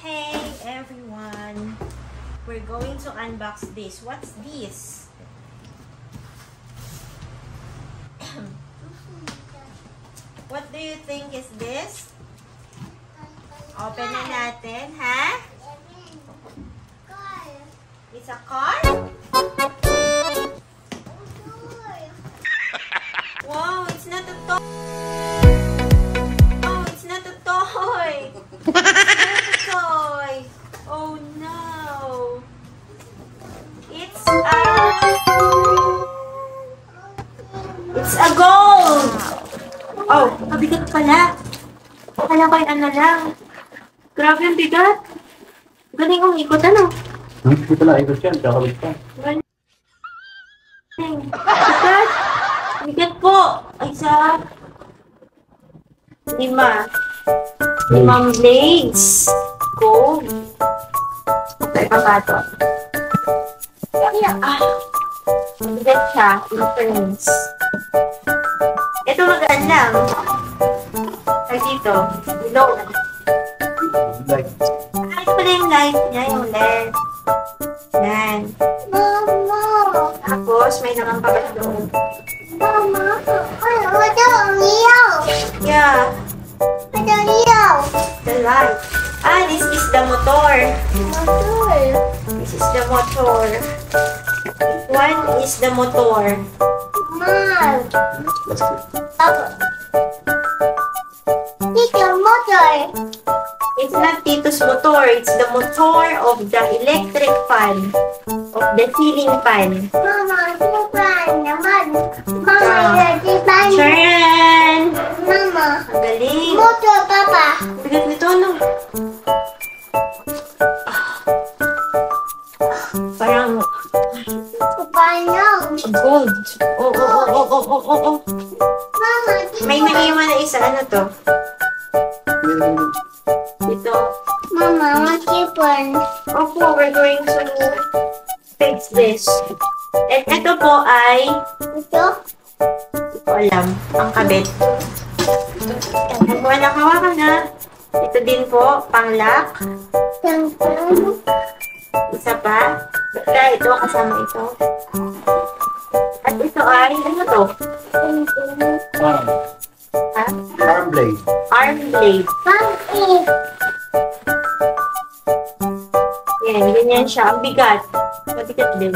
Hey everyone! We're going to unbox this. What's this? What do you think is this? Open na natin, ha? It's a car? Wow, it's not a toy! Oh, it's not a toy! It's not a toy! Oh no! It's a gold! Oh, mabigat pala. Kaya ko yung ano lang. Grabe ang bigat. Galing kong ikot, ano? Hindi pala ikot yan, kakabit ka. Galing. Bigat. Bigat po. Isa. 5. 5 blades. Gold. Ito, ipapato. Bigat siya. Inference. Ito magaan lang. Ay, dito. Below. Like, Ito pala yung light niya, yung LED. Yan. Mama! Tapos, may nakampagat doon. Mama! Ano ang iyaw? Yeah. Ano ang iyaw? The light. This is the motor. Motor. This is the motor. One is the motor. Mom! plastic. Ako. Dito, motor. It's not Tito's motor. It's the motor of the electric fan. Of the ceiling fan. Mama, sipan naman. Mama, sipan. Sharon! Mama. Ang galing. Motor, Papa. Bigat nito, no? Parang Paano? gold. Oh. Mama, May naiwan na isa. Ano to? Ito. Mama, masipan. Opo, we're going to fix this. At ito po ay, Ito? hindi ko alam, ang kabit. Kung hawakan na. Ito din po, pang-lock. Tangtang. Isa pa. Ito, kasama ito. At ito ay, ano to? Arm. Ha? Arm blade. Arm blade. Pangit. Yan, ganyan siya. Ang bigat. Mabigat din.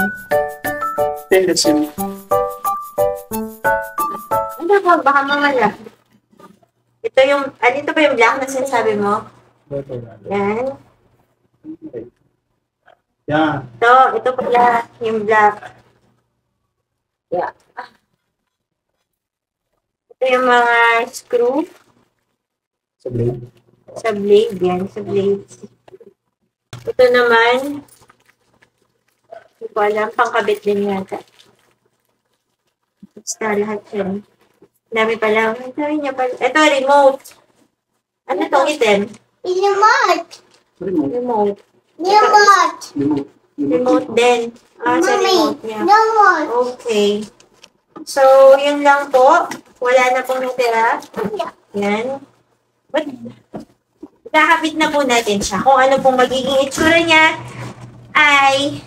Stainless yun. Ano ba? Baka mamala. Ito yung, ito ba yung black na sinasabi mo? Yan. Yan. Ito pala yung black. Yeah. Ito yung mga screw Sa blade. sa blade. Yan, sa blade. Ito naman, hindi ko alam, pangkabit din yata. Basta lahat yan. Dami pala. Ang dami niya pala. Ito, remote. Ano tong item? Remote. Remote. Remote. Remote. Remote. Remote din. Sa Mommy, remote niya. remote. Okay. So, yun lang po. Wala na pong natira. Yan. But, kakabit na po natin siya. Kung ano pong magiging itsura niya ay